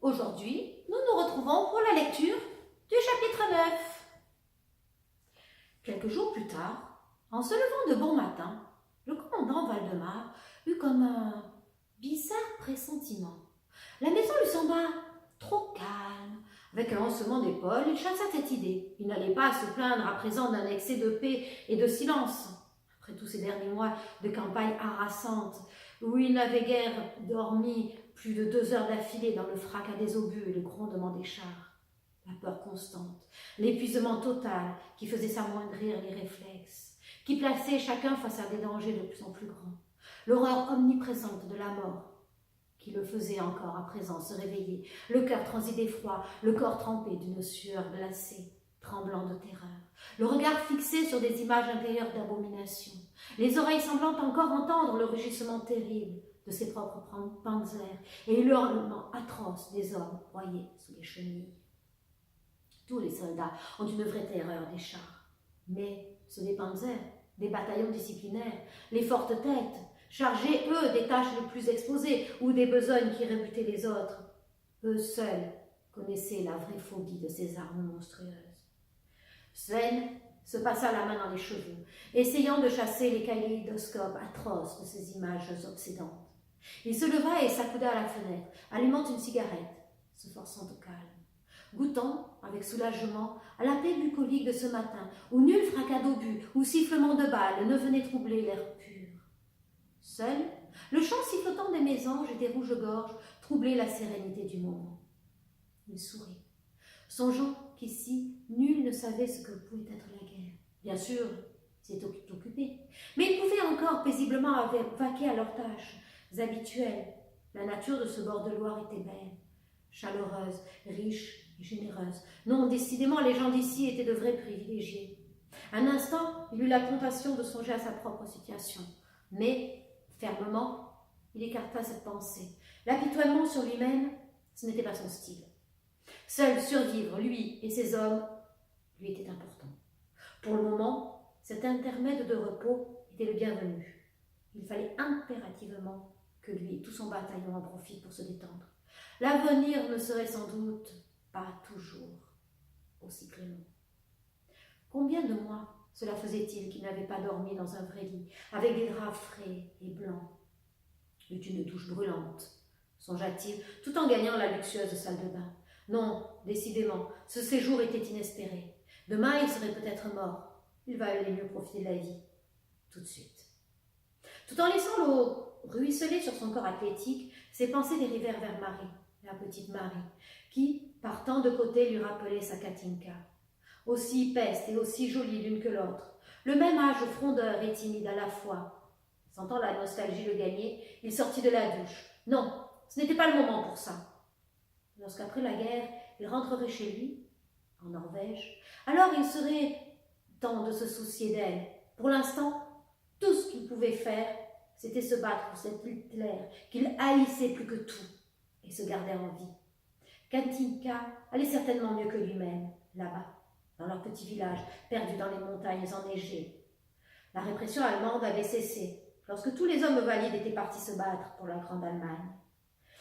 Aujourd'hui, nous nous retrouvons pour la lecture du chapitre 9. Quelques jours plus tard, en se levant de bon matin, le commandant Valdemar eut comme un bizarre pressentiment. La maison lui sembla trop calme. Avec un haussement d'épaule, il chassa cette idée. Il n'allait pas se plaindre à présent d'un excès de paix et de silence. Après tous ces derniers mois de campagne harassante, où il n'avait guère dormi plus de 2 heures d'affilée dans le fracas des obus et le grondement des chars, la peur constante, l'épuisement total qui faisait s'amoindrir les réflexes, qui plaçait chacun face à des dangers de plus en plus grands, l'horreur omniprésente de la mort, qui le faisait encore à présent se réveiller, le cœur transi d'effroi, le corps trempé d'une sueur glacée, tremblant de terreur, le regard fixé sur des images intérieures d'abomination, les oreilles semblant encore entendre le rugissement terrible de ses propres panzers et le hurlement atroce des hommes broyés sous les chenilles. Tous les soldats ont une vraie terreur des chars, mais ceux des panzers, des bataillons disciplinaires, les fortes têtes, chargés, eux, des tâches les plus exposées ou des besognes qui rebutaient les autres, eux seuls connaissaient la vraie phobie de ces armes monstrueuses. Sven se passa la main dans les cheveux, essayant de chasser les kaléidoscopes atroces de ces images obsédantes. Il se leva et s'accouda à la fenêtre, allumant une cigarette, se forçant au calme, goûtant avec soulagement à la paix bucolique de ce matin, où nul fracas d'obus ou sifflement de balles ne venait troubler l'air pur. Seul, le chant sifflotant des mésanges et des rouges-gorges troublait la sérénité du moment. Il sourit, songeant qu'ici, nul ne savait ce que pouvait être la guerre. Bien sûr, il s'était occupé, mais ils pouvaient encore paisiblement vaquer à leurs tâches habituelles. La nature de ce bord de Loire était belle, chaleureuse, riche et généreuse. Non, décidément, les gens d'ici étaient de vrais privilégiés. Un instant, il eut la tentation de songer à sa propre situation, mais, fermement, il écarta cette pensée. L'apitoiement sur lui-même, ce n'était pas son style. Seul survivre, lui et ses hommes, lui était important. Pour le moment, cet intermède de repos était le bienvenu. Il fallait impérativement que lui et tout son bataillon en profitent pour se détendre. L'avenir ne serait sans doute pas toujours aussi clément. Combien de mois cela faisait-il qu'il n'avait pas dormi dans un vrai lit, avec des draps frais et blancs, eut une douche brûlante, songea-t-il, tout en gagnant la luxueuse salle de bain. Non, décidément, ce séjour était inespéré. Demain, il serait peut-être mort. Il valait mieux profiter de la vie, tout de suite. Tout en laissant l'eau ruisseler sur son corps athlétique, ses pensées dérivèrent vers Marie, la petite Marie, qui, partant de côté, lui rappelait sa Katinka. Aussi peste et aussi jolie l'une que l'autre, le même âge frondeur et timide à la fois. Sentant la nostalgie le gagner, il sortit de la douche. Non, ce n'était pas le moment pour ça. Lorsqu'après la guerre, il rentrerait chez lui, en Norvège, alors il serait temps de se soucier d'elle. Pour l'instant, tout ce qu'il pouvait faire, c'était se battre pour cette Hitler qu'il haïssait plus que tout et se garder en vie. Katinka allait certainement mieux que lui-même, là-bas, dans leur petit village, perdu dans les montagnes enneigées. La répression allemande avait cessé lorsque tous les hommes valides étaient partis se battre pour la Grande Allemagne.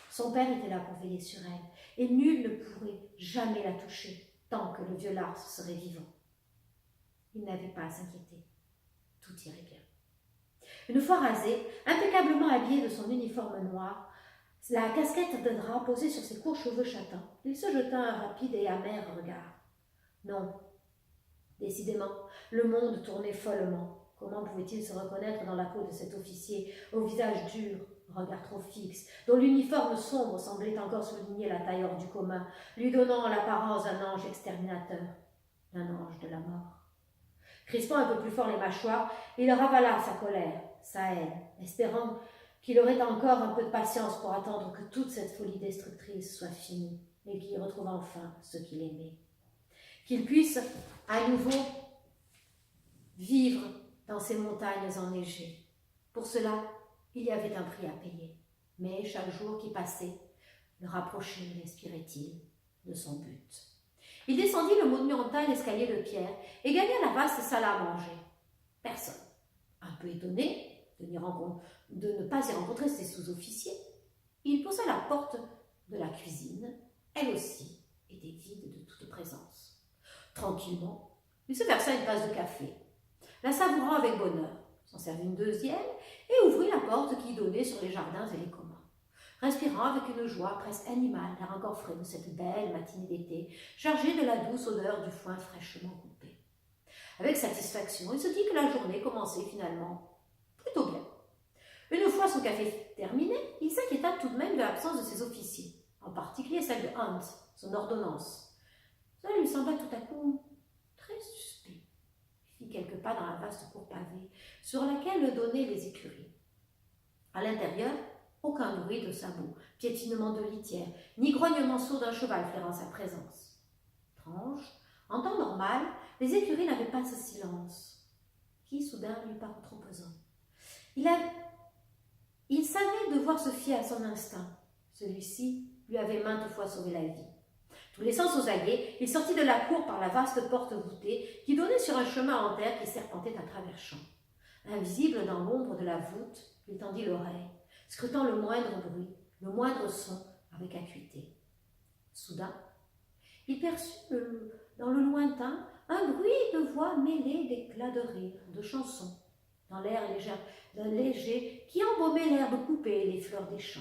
Son père était là pour veiller sur elle, et nul ne pourrait jamais la toucher tant que le vieux Lars serait vivant. Il n'avait pas à s'inquiéter. Tout irait bien. Une fois rasé, impeccablement habillé de son uniforme noir, la casquette de drap posée sur ses courts cheveux châtains, il se jeta un rapide et amer regard. Non, décidément, le monde tournait follement. Comment pouvait-il se reconnaître dans la peau de cet officier, au visage dur, regard trop fixe, dont l'uniforme sombre semblait encore souligner la taille hors du commun, lui donnant l'apparence d'un ange exterminateur, d'un ange de la mort. Crispant un peu plus fort les mâchoires, il ravala sa colère, sa haine, espérant qu'il aurait encore un peu de patience pour attendre que toute cette folie destructrice soit finie et qu'il retrouve enfin ceux qu'il aimait. Qu'il puisse à nouveau vivre dans ces montagnes enneigées. Pour cela, il y avait un prix à payer, mais chaque jour qui passait le rapprochait, l'inspirait-il, de son but. Il descendit le monumental escalier de pierre et gagna la vaste salle à manger. Personne. Un peu étonné de ne pas y rencontrer ses sous-officiers, il poussa la porte de la cuisine elle aussi, était vide de toute présence. Tranquillement, il se versa une tasse de café, la savoura avec bonheur, s'en servit une deuxième et ouvrit la porte qui donnait sur les jardins et les communs. Respirant avec une joie presque animale l'air encore frais de cette belle matinée d'été, chargée de la douce odeur du foin fraîchement coupé. Avec satisfaction, il se dit que la journée commençait finalement plutôt bien. Une fois son café terminé, il s'inquiéta tout de même de l'absence de ses officiers, en particulier celle de Hans, son ordonnance. Cela lui sembla tout à coup très suspect. Il fit quelques pas dans la vaste cour pavée, sur laquelle donnaient les écuries. À l'intérieur, aucun bruit de sabots, piétinement de litière, ni grognement sourd d'un cheval flairant sa présence. Étrange, en temps normal, les écuries n'avaient pas ce silence, qui soudain lui parut trop pesant. Il savait devoir se fier à son instinct. Celui-ci lui avait maintes fois sauvé la vie. Tous les sens aux aguets, il sortit de la cour par la vaste porte voûtée qui donnait sur un chemin en terre qui serpentait à travers champs. Invisible dans l'ombre de la voûte, il tendit l'oreille, scrutant le moindre bruit, le moindre son avec acuité. Soudain, il perçut dans le lointain un bruit de voix mêlé d'éclats de rire, de chansons, dans l'air léger qui embaumait l'herbe coupée et les fleurs des champs.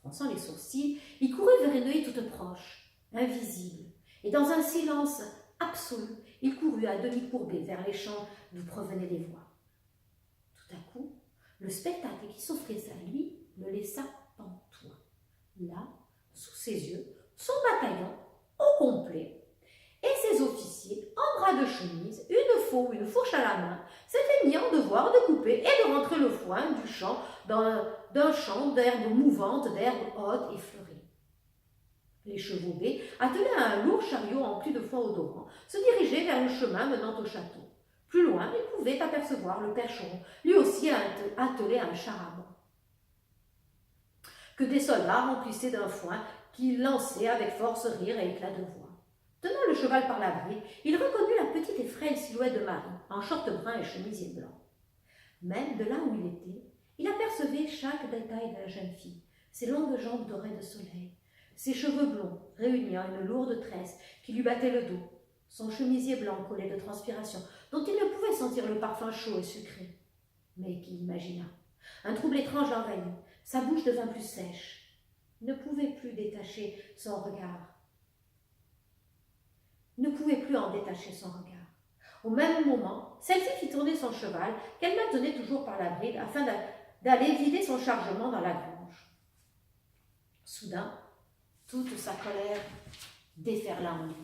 Fronçant les sourcils, il courut vers une œil toute proche, invisible, et dans un silence absolu, il courut à demi courbé vers les champs d'où provenaient les voix. Tout à coup, le spectacle qui s'offrait à lui le laissa pantois. Là, sous ses yeux, son bataillon, au complet, et ses officiers, en bras de chemise, une faux ou une fourche à la main, s'étaient mis en devoir de couper et de rentrer le foin du champ d'un champ d'herbes mouvantes, d'herbes hautes et fleuries. Les chevaux baies, attelés à un lourd chariot empli de foin odorant, se dirigeaient vers le chemin menant au château. Plus loin, ils pouvaient apercevoir le percheron, lui aussi attelé à un char à banc, que des soldats remplissaient d'un foin qu'ils lançaient avec force, rire et éclat de voix. Tenant le cheval par la bride, il reconnut la petite et frêle silhouette de Marie, en short brun et chemisier blanc. Même de là où il était, il apercevait chaque détail de la jeune fille, ses longues jambes dorées de soleil, ses cheveux blonds réunis en une lourde tresse qui lui battait le dos, son chemisier blanc collé de transpiration, dont il ne pouvait sentir le parfum chaud et sucré, mais qu'il imagina. Un trouble étrange l'envahit, sa bouche devint plus sèche. Il ne pouvait plus détacher son regard. Ne pouvait plus en détacher son regard. Au même moment, celle-ci fit tourner son cheval, qu'elle maintenait toujours par la bride, afin d'aller vider son chargement dans la grange. Soudain, toute sa colère déferla en lui.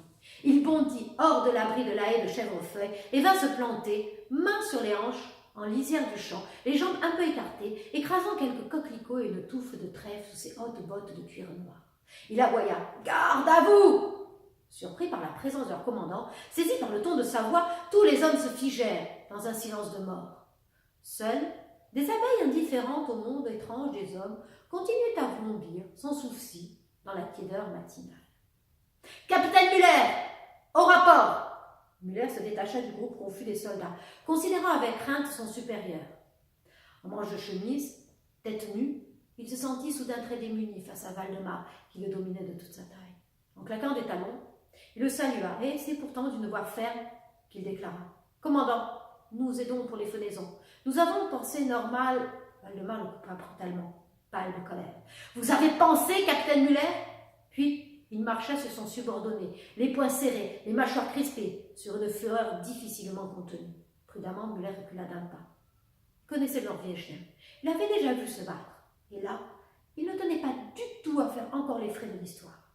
Il bondit hors de l'abri de la haie de chèvrefeuille et vint se planter, main sur les hanches, en lisière du champ, les jambes un peu écartées, écrasant quelques coquelicots et une touffe de trèfle sous ses hautes bottes de cuir noir. Il aboya « Garde à vous !» Surpris par la présence de leur commandant, saisi par le ton de sa voix, tous les hommes se figèrent dans un silence de mort. Seules, des abeilles indifférentes au monde étrange des hommes continuaient à vrombir, sans souci, dans la tiédeur matinale. « Capitaine Muller, au rapport !» Muller se détacha du groupe confus des soldats, considérant avec crainte son supérieur. En manche de chemise, tête nue, il se sentit soudain très démuni face à Valdemar, qui le dominait de toute sa taille. En claquant des talons, il le salua, et c'est pourtant d'une voix ferme qu'il déclara « Commandant, nous aidons pour les fenaisons. Nous avons pensé normal... » Valdemar le coupa brutalement, pâle de colère. « Vous avez pensé, capitaine Muller ?» Puis, il marcha sur son subordonné, les poings serrés, les mâchoires crispées, sur une fureur difficilement contenue. Prudemment, Muller recula d'un pas. Il connaissait leur vieil chien. Il avait déjà vu se battre. Et là, il ne tenait pas du tout à faire encore les frais de l'histoire.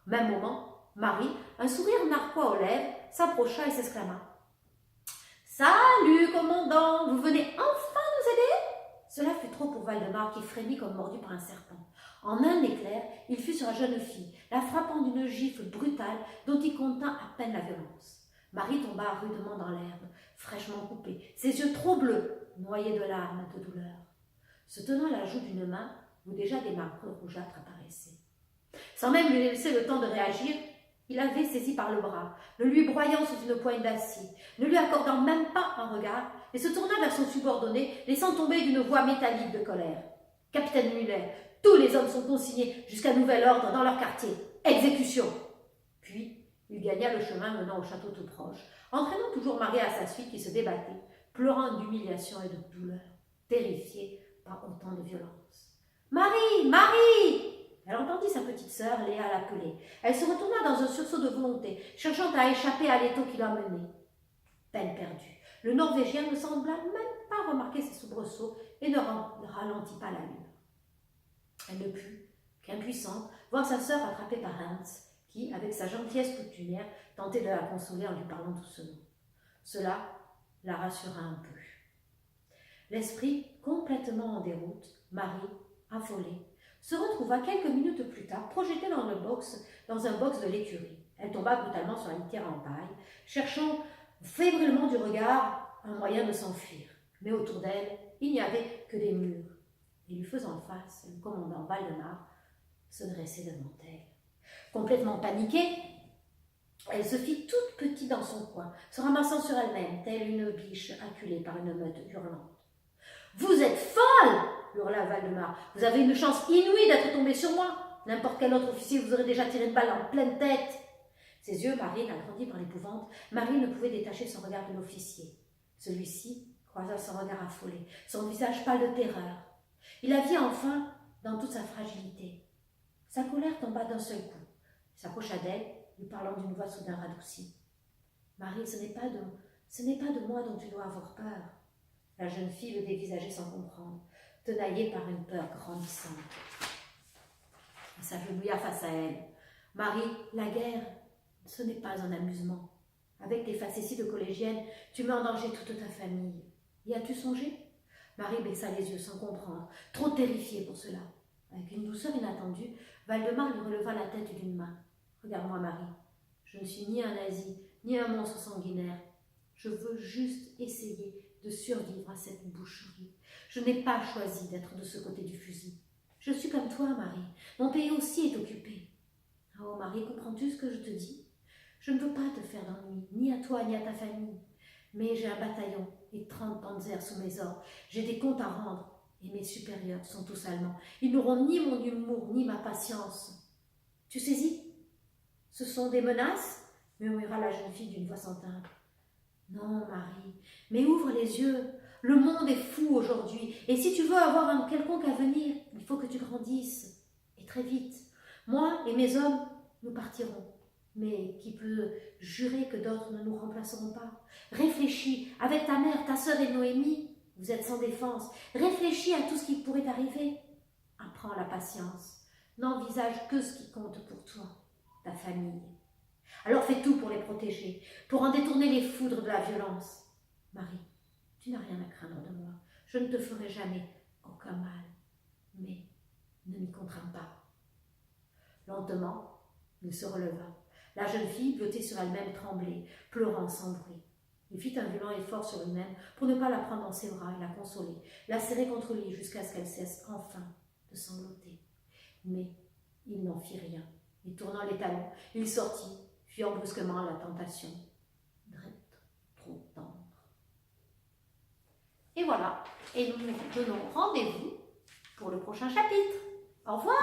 Au même moment, Marie, un sourire narquois aux lèvres, s'approcha et s'exclama « Salut, commandant, vous venez enfin nous aider ?» Cela fut trop pour Valdemar qui frémit comme mordu par un serpent. En un éclair, il fut sur la jeune fille, la frappant d'une gifle brutale dont il contint à peine la violence. Marie tomba rudement dans l'herbe, fraîchement coupée, ses yeux trop bleus, noyés de larmes de douleur. Se tenant la joue d'une main, où déjà des marques rougeâtres apparaissaient. Sans même lui laisser le temps de réagir, il l'avait saisi par le bras, le lui broyant sous une poigne d'acier, ne lui accordant même pas un regard, et se tourna vers son subordonné, laissant tomber d'une voix métallique de colère. « Capitaine Muller, Tous les hommes sont consignés jusqu'à nouvel ordre dans leur quartier. Exécution. Puis, il gagna le chemin menant au château tout proche, entraînant toujours Marie à sa suite qui se débattait, pleurant d'humiliation et de douleur, terrifiée par autant de violence. « Marie, Marie !» Elle entendit sa petite sœur, Léa, l'appeler. Elle se retourna dans un sursaut de volonté, cherchant à échapper à l'étau qui l'emmenait. Peine perdue. Le Norvégien ne sembla même pas remarquer ses soubresauts et ne ralentit pas l'allure. Elle ne put, qu'impuissante, voir sa sœur attrapée par Hans, qui, avec sa gentillesse coutumière, tentait de la consoler en lui parlant doucement. Cela la rassura un peu. L'esprit complètement en déroute, Marie, affolée, se retrouva quelques minutes plus tard projetée dans un box de l'écurie. Elle tomba brutalement sur la litière en paille, cherchant fébrilement du regard un moyen de s'enfuir. Mais autour d'elle, il n'y avait que des murs. Et lui faisant face, le commandant Valdemar se dressait devant elle. Complètement paniquée, elle se fit toute petite dans son coin, se ramassant sur elle-même, telle une biche acculée par une meute hurlante. « Vous êtes folle !» hurla Valdemar. « Vous avez une chance inouïe d'être tombée sur moi. N'importe quel autre officier vous aurait déjà tiré une balle en pleine tête. » Ses yeux marines, agrandis par l'épouvante, Marie ne pouvait détacher son regard de l'officier. Celui-ci croisa son regard affolé, son visage pâle de terreur. Il la vit enfin dans toute sa fragilité. Sa colère tomba d'un seul coup. Il s'approcha d'elle, lui parlant d'une voix soudain radoucie. « Marie, ce n'est pas de moi dont tu dois avoir peur. » La jeune fille le dévisageait sans comprendre, tenaillée par une peur grandissante. Il s'agenouilla face à elle. « Marie, la guerre, ce n'est pas un amusement. Avec tes facéties de collégienne, tu mets en danger toute ta famille. Y as-tu songé ?» Marie baissa les yeux sans comprendre, trop terrifiée pour cela. Avec une douceur inattendue, Valdemar lui releva la tête d'une main. « Regarde-moi, Marie. Je ne suis ni un nazi, ni un monstre sanguinaire. Je veux juste essayer de survivre à cette boucherie. Je n'ai pas choisi d'être de ce côté du fusil. Je suis comme toi, Marie. Mon pays aussi est occupé. Oh, Marie, comprends-tu ce que je te dis? Je ne veux pas te faire d'ennui, ni à toi, ni à ta famille. Mais j'ai un bataillon et 30 panzers sous mes ordres. J'ai des comptes à rendre et mes supérieurs sont tous allemands. Ils n'auront ni mon humour, ni ma patience. Tu saisis? Ce sont des menaces? Murmura la jeune fille d'une voix sans timbre. Non, Marie, mais ouvre les yeux. Le monde est fou aujourd'hui. Et si tu veux avoir un quelconque avenir, il faut que tu grandisses. Et très vite. Moi et mes hommes, nous partirons. Mais qui peut jurer que d'autres ne nous remplaceront pas? Réfléchis, avec ta mère, ta sœur et Noémie, vous êtes sans défense. Réfléchis à tout ce qui pourrait arriver. Apprends la patience. N'envisage que ce qui compte pour toi, ta famille. Alors fais tout pour les protéger, pour en détourner les foudres de la violence. Marie, tu n'as rien à craindre de moi. Je ne te ferai jamais aucun mal. Mais ne m'y contrains pas. Lentement, il se releva. La jeune fille, blottée sur elle-même, tremblait, pleurant sans bruit. Il fit un violent effort sur lui-même pour ne pas la prendre dans ses bras et la consoler, la serrer contre lui jusqu'à ce qu'elle cesse enfin de sangloter. Mais il n'en fit rien, et tournant les talons, il sortit, fuyant brusquement la tentation d'être trop tendre. Et voilà, et nous nous donnons rendez-vous pour le prochain chapitre. Au revoir!